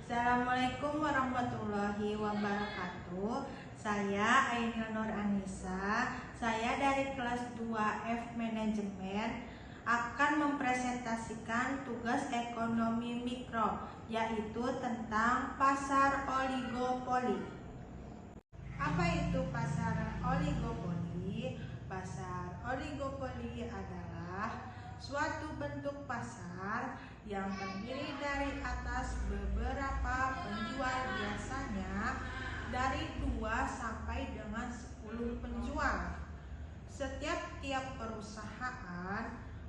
Assalamualaikum warahmatullahi wabarakatuh. Saya Ainil Nur Anissa. Saya dari kelas 2F Manajemen akan mempresentasikan tugas ekonomi mikro, yaitu tentang pasar oligopoli. Apa itu pasar oligopoli? Pasar oligopoli adalah suatu bentuk pasar yang terdiri dari atas beberapa penjual, biasanya dari 2 sampai dengan 10 penjual. Setiap perusahaan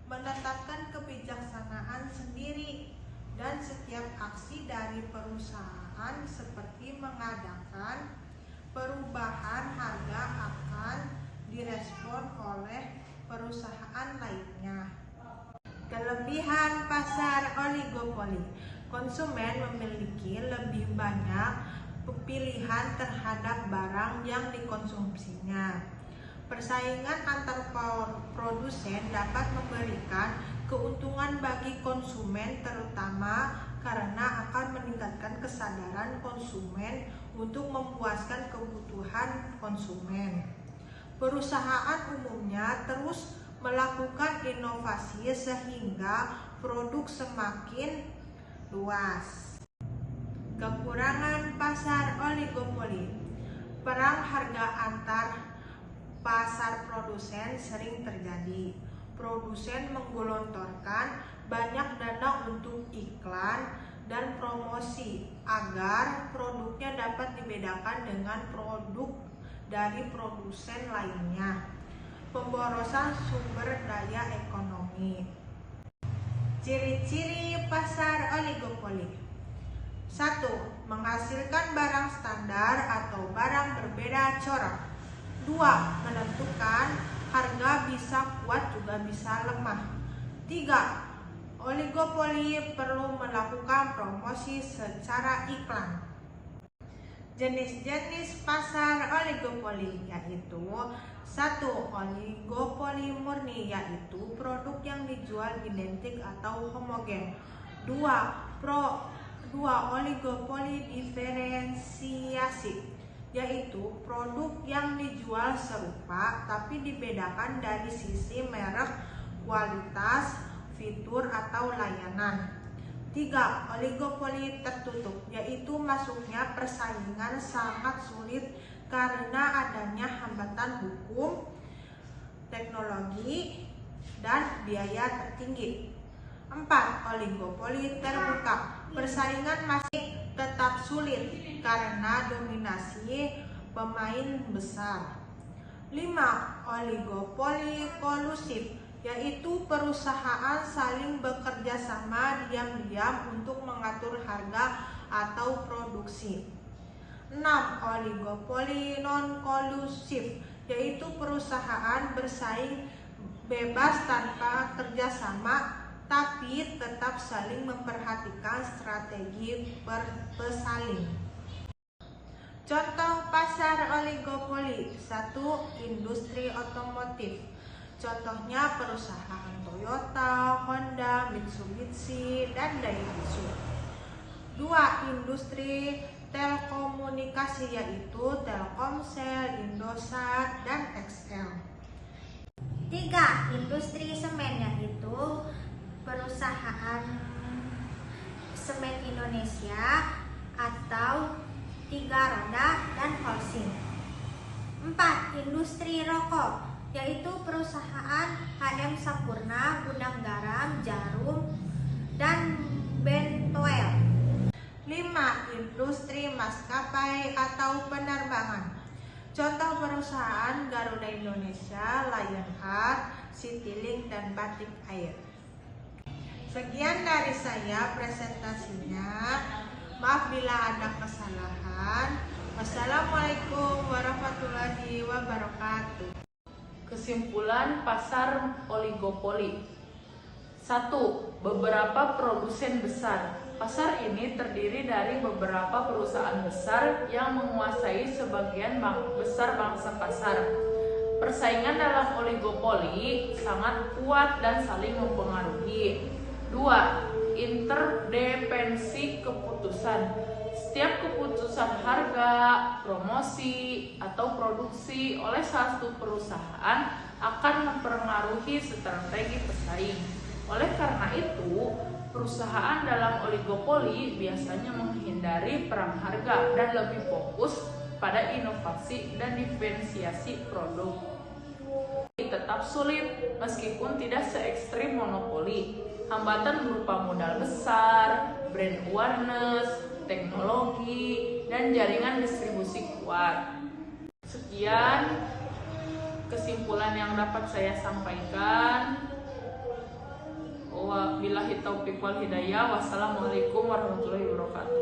menetapkan kebijaksanaan sendiri, dan setiap aksi dari perusahaan seperti mengadakan perubahan harga akan direspon oleh perusahaan lainnya. Kelebihan pasar oligopoli: konsumen memiliki lebih banyak pilihan terhadap barang yang dikonsumsinya. Persaingan antar produsen dapat memberikan keuntungan bagi konsumen, terutama karena akan meningkatkan kesadaran konsumen untuk memuaskan kebutuhan konsumen. Perusahaan umumnya terus melakukan inovasi sehingga produk semakin luas. Kekurangan pasar oligopoli: perang harga antar pasar produsen sering terjadi. Produsen menggelontorkan banyak dana untuk iklan dan promosi agar produknya dapat dibedakan dengan produk dari produsen lainnya. Pemborosan sumber daya ekonomi. Ciri-ciri pasar oligopoli: 1. Menghasilkan barang standar atau barang berbeda corak. 2. Menentukan harga bisa kuat juga bisa lemah. 3. Oligopoli perlu melakukan promosi secara iklan. Jenis-jenis pasar oligopoli yaitu: 1. Oligopoli murni, yaitu produk yang dijual identik atau homogen. 2. Oligopoli diferensiasi, yaitu produk yang dijual serupa tapi dibedakan dari sisi merek, kualitas, fitur, atau layanan. 3. Oligopoli tertutup, yaitu masuknya persaingan sangat sulit karena adanya hambatan hukum, teknologi, dan biaya tertinggi. 4. Oligopoli terbuka, persaingan masih tetap sulit karena dominasi pemain besar. 5. Oligopoli kolusif, yaitu perusahaan saling bekerja sama diam-diam untuk mengatur harga atau produksi. 6. Oligopoli non-kolusif, yaitu perusahaan bersaing bebas tanpa kerjasama tapi tetap saling memperhatikan strategi pesaing. Contoh pasar oligopoli: 1. Industri otomotif. Contohnya perusahaan Toyota, Honda, Mitsubishi, dan Daihatsu. 2. Industri telekomunikasi, yaitu Telkomsel, Indosat, dan XL. 3. Industri semen, yaitu perusahaan Semen Indonesia atau Tiga Roda dan Holcim. 4. Industri rokok, yaitu perusahaan HM Sampurna, Gudang Garam, Jarum, dan Bentoel. 5. Industri maskapai atau penerbangan. Contoh perusahaan Garuda Indonesia, Lion Air, Citylink, dan Batik Air. Sekian dari saya presentasinya. Maaf bila ada kesalahan. Wassalamualaikum warahmatullahi wabarakatuh. Kesimpulan pasar oligopoli. 1. Beberapa produsen besar. Pasar ini terdiri dari beberapa perusahaan besar yang menguasai sebagian besar bangsa pasar. Persaingan dalam oligopoli sangat kuat dan saling mempengaruhi. 2. Interdependensi keputusan keputusan. Setiap keputusan harga, promosi, atau produksi oleh satu perusahaan akan mempengaruhi strategi pesaing. Oleh karena itu, perusahaan dalam oligopoli biasanya menghindari perang harga dan lebih fokus pada inovasi dan diferensiasi produk. Tetap sulit meskipun tidak se ekstrim monopoli. Hambatan berupa modal besar, brand awareness, teknologi, dan jaringan distribusi kuat. Sekian kesimpulan yang dapat saya sampaikan. Wabillahi taufiq wal hidayah. Wassalamualaikum warahmatullahi wabarakatuh.